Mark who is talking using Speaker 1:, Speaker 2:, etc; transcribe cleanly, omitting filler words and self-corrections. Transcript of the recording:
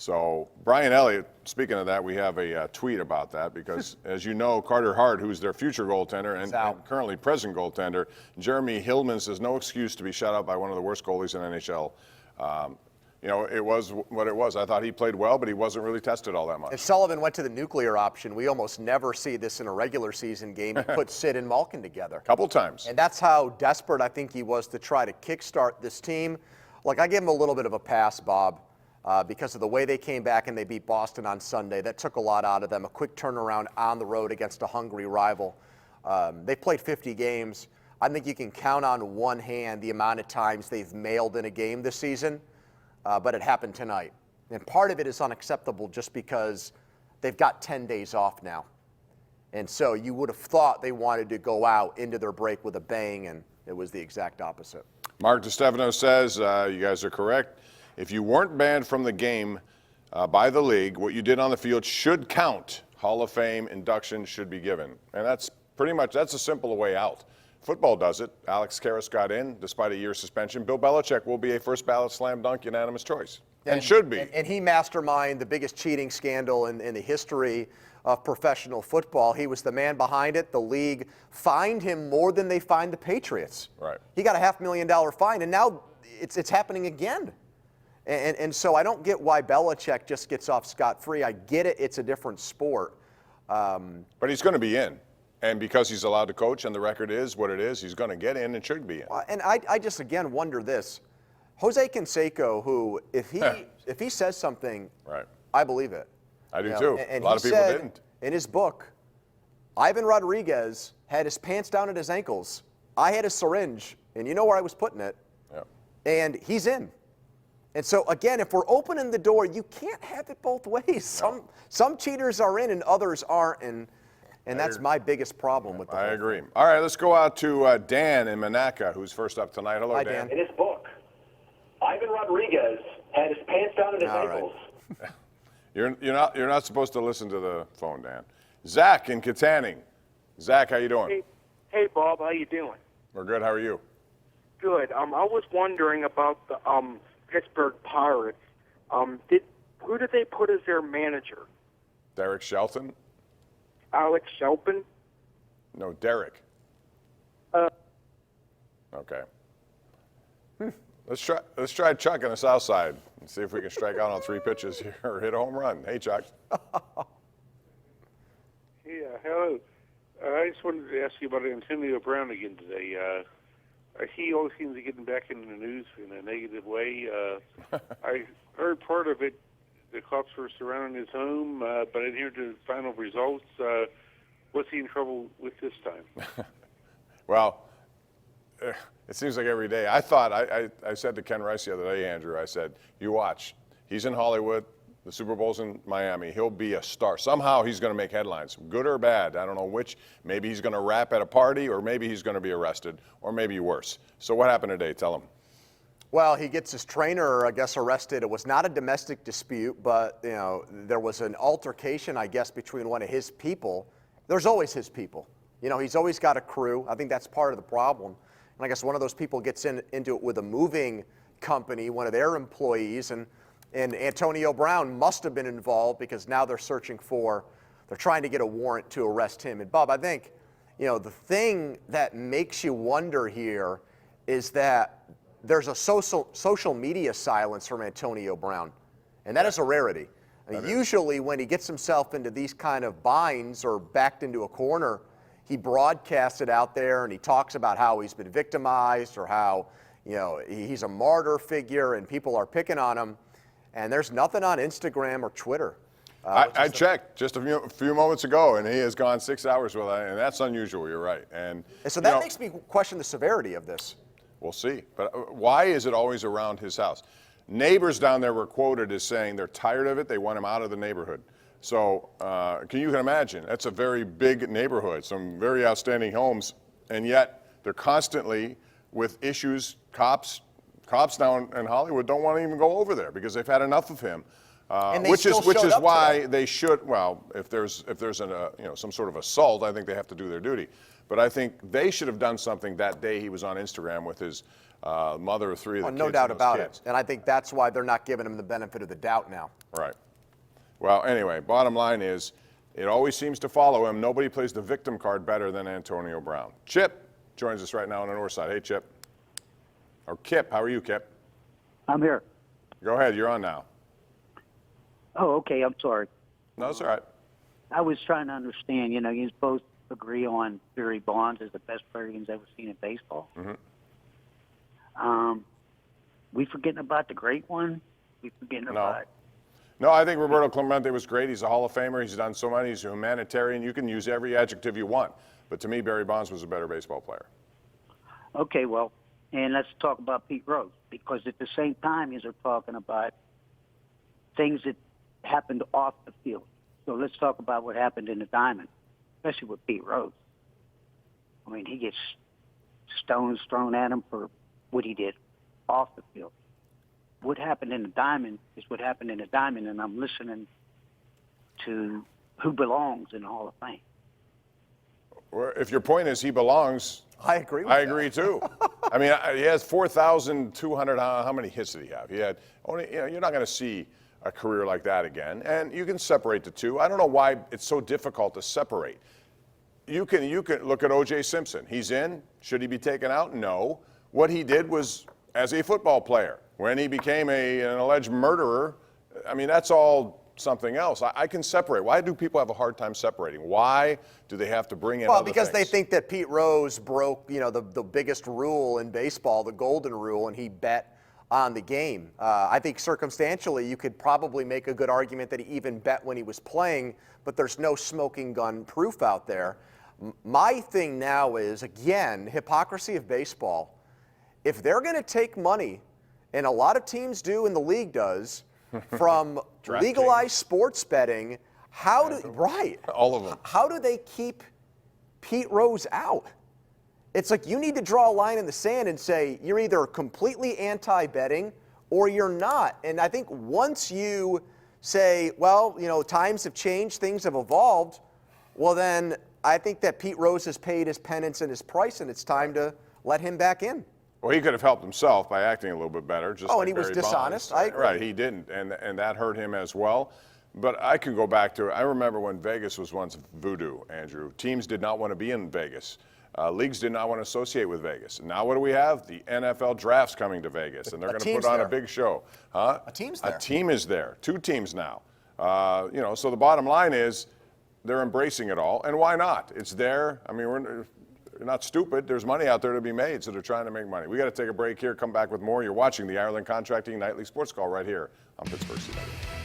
Speaker 1: So Brian Elliott, speaking of that, we have a tweet about that because, as you know, Carter Hart, who's their future goaltender and currently present goaltender, Jeremy Hillman says no excuse to be shut out by one of the worst goalies in NHL. You know, it was what it was. I thought he played well, but he wasn't really tested all that much.
Speaker 2: And Sullivan went to the nuclear option. We almost never see this in a regular season game. He put Sid and Malkin together.
Speaker 1: Couple times.
Speaker 2: And that's how desperate I think he was to try to kickstart this team. Like, I give him a little bit of a pass, Bob, because of the way they came back and they beat Boston on Sunday. That took a lot out of them, a quick turnaround on the road against a hungry rival. They played 50 games. I think you can count on one hand the amount of times they've mailed in a game this season. But it happened tonight. And part of it is unacceptable just because they've got 10 days off now. And so you would have thought they wanted to go out into their break with a bang, and it was the exact opposite.
Speaker 1: Mark DiStefano says, you guys are correct. If you weren't banned from the game by the league, what you did on the field should count. Hall of Fame induction should be given. And that's pretty much, that's a simple way out. Football does it. Alex Karras got in despite a year's suspension. Bill Belichick will be a first ballot slam dunk unanimous choice. And should be.
Speaker 2: And he masterminded the biggest cheating scandal in the history of professional football. He was the man behind it. The league fined him more than they fined the Patriots.
Speaker 1: Right.
Speaker 2: He got a $500,000 fine, and now it's happening again. And so I don't get why Belichick just gets off scot-free. I get it. It's a different sport.
Speaker 1: But he's going to be in. And because he's allowed to coach and the record is what it is, he's going to get in and should be in.
Speaker 2: And I just, again, wonder this. Jose Canseco, who, if he says something,
Speaker 1: right,
Speaker 2: I believe it.
Speaker 1: I do too.
Speaker 2: And
Speaker 1: a lot of people didn't.
Speaker 2: In his book, Ivan Rodriguez had his pants down at his ankles. I had a syringe, and you know where I was putting it.
Speaker 1: Yeah. And
Speaker 2: he's in. And so, again, if we're opening the door, you can't have it both ways. No. Some cheaters are in and others aren't. And that's my biggest problem with the whole
Speaker 1: agree.
Speaker 2: thing.
Speaker 1: All right, let's go out to Dan in Monaca, who's first up tonight. Hello,
Speaker 2: Hi,
Speaker 1: Dan.
Speaker 3: In his book, Ivan Rodriguez had his pants down at his ankles.
Speaker 1: Right. You're not supposed to listen to the phone, Dan. Zach in Katanning. Zach, how you doing?
Speaker 4: Hey, Bob, how you doing?
Speaker 1: We're good. How are you?
Speaker 4: Good. I was wondering about the Pittsburgh Pirates. Who did they put as their manager?
Speaker 1: Derek Shelton.
Speaker 4: Alex Shelton?
Speaker 1: No, Derek. Okay. Let's try Chuck on the south side and see if we can strike out on 3 pitches here or hit a home run. Hey, Chuck.
Speaker 5: Yeah, hello. I just wanted to ask you about Antonio Brown again today. He always seems to get back in the news in a negative way. I heard part of it. The cops were surrounding his home, but I didn't hear the final results. What's he in trouble with this time?
Speaker 1: Well, it seems like every day. I thought, I said to Ken Rice the other day, Andrew, I said, you watch. He's in Hollywood. The Super Bowl's in Miami. He'll be a star. Somehow he's going to make headlines, good or bad. I don't know which. Maybe he's going to rap at a party, or maybe he's going to be arrested, or maybe worse. So what happened today? Tell him.
Speaker 2: Well, he gets his trainer, I guess, arrested. It was not a domestic dispute, but there was an altercation, I guess, between one of his people. There's always his people. He's always got a crew. I think that's part of the problem. And I guess one of those people gets into it with a moving company, one of their employees, and Antonio Brown must have been involved because now they're trying to get a warrant to arrest him. And Bob, I think, the thing that makes you wonder here is that there's a social media silence from Antonio Brown, and that is a rarity. I mean, usually when he gets himself into these kind of binds or backed into a corner, he broadcasts it out there and he talks about how he's been victimized or how he's a martyr figure and people are picking on him. And there's nothing on Instagram or Twitter.
Speaker 1: I checked just a few moments ago, and he has gone 6 hours with it, and that's unusual. You're right. And
Speaker 2: so that makes me question the severity of this.
Speaker 1: We'll see. But why is it always around his house? Neighbors down there were quoted as saying they're tired of it. They want him out of the neighborhood. So you can imagine, that's a very big neighborhood, some very outstanding homes, and yet they're constantly with issues. Cops down in Hollywood don't want to even go over there because they've had enough of him. Which is why today. They should. Well, if there's some sort of assault, I think they have to do their duty. But I think they should have done something that day he was on Instagram with his mother of 3 of the kids.
Speaker 2: No doubt
Speaker 1: and those
Speaker 2: about
Speaker 1: kids.
Speaker 2: it. And I think that's why they're not giving him the benefit of the doubt now.
Speaker 1: Right. Well, anyway, bottom line is, it always seems to follow him. Nobody plays the victim card better than Antonio Brown. Chip joins us right now on the north side. Hey, Chip. Or Kip. How are you, Kip?
Speaker 6: I'm here.
Speaker 1: Go ahead. You're on now.
Speaker 6: Oh, okay. I'm sorry.
Speaker 1: No, it's all right.
Speaker 6: I was trying to understand. You both agree on Barry Bonds as the best player he's ever seen in baseball.
Speaker 1: Mm-hmm.
Speaker 6: We forgetting about the great one? We forgetting about.
Speaker 1: No, I think Roberto Clemente was great. He's a Hall of Famer. He's done so many. He's a humanitarian. You can use every adjective you want. But to me, Barry Bonds was a better baseball player.
Speaker 6: Okay, well, and let's talk about Pete Rose, because at the same time, you're talking about things that happened off the field. So let's talk about what happened in the diamond, especially with Pete Rose. I mean, he gets stones thrown at him for what he did off the field. What happened in the diamond is what happened in the diamond, and I'm listening to who belongs in the Hall of Fame.
Speaker 1: Well, if your point is he belongs,
Speaker 2: I agree with
Speaker 1: I
Speaker 2: that.
Speaker 1: agree too. I mean, he has 4,200. How many hits did he have? He had only. You're not going to see a career like that again. And you can separate the two. I don't know why it's so difficult to separate. You can look at O.J. Simpson. He's in. Should he be taken out? No. What he did was, as a football player, when he became an alleged murderer, I mean, that's all something else. I can separate. Why do people have a hard time separating? Why do they have to bring in other
Speaker 2: because they
Speaker 1: things?
Speaker 2: think that Pete Rose broke, the biggest rule in baseball, the golden rule, and he bet on the game. I think circumstantially, you could probably make a good argument that he even bet when he was playing, but there's no smoking gun proof out there. My thing now is, again, hypocrisy of baseball. If they're going to take money, and a lot of teams do and the league does, from legalized sports betting,
Speaker 1: All of them.
Speaker 2: how do they keep Pete Rose out? It's like you need to draw a line in the sand and say you're either completely anti-betting or you're not. And I think once you say, well, times have changed, things have evolved, well then I think that Pete Rose has paid his penance and his price, and it's time to let him back in.
Speaker 1: Well, he could have helped himself by acting a little bit better. Just
Speaker 2: Oh,
Speaker 1: like
Speaker 2: and he was
Speaker 1: Barry Bonds.
Speaker 2: dishonest. I agree.
Speaker 1: Right, he didn't, and that hurt him as well. But I can go back to, I remember when Vegas was once voodoo, Andrew. Teams did not want to be in Vegas. Leagues did not want to associate with Vegas. And now what do we have? The NFL draft's coming to Vegas, and they're going to put on a big show. Huh?
Speaker 2: A team's there.
Speaker 1: A team is there. 2 teams now. So the bottom line is they're embracing it all, and why not? It's there. I mean, we're not stupid. There's money out there to be made, so they're trying to make money. We got to take a break here, come back with more. You're watching the Ireland Contracting Nightly Sports Call right here on Pittsburgh CW.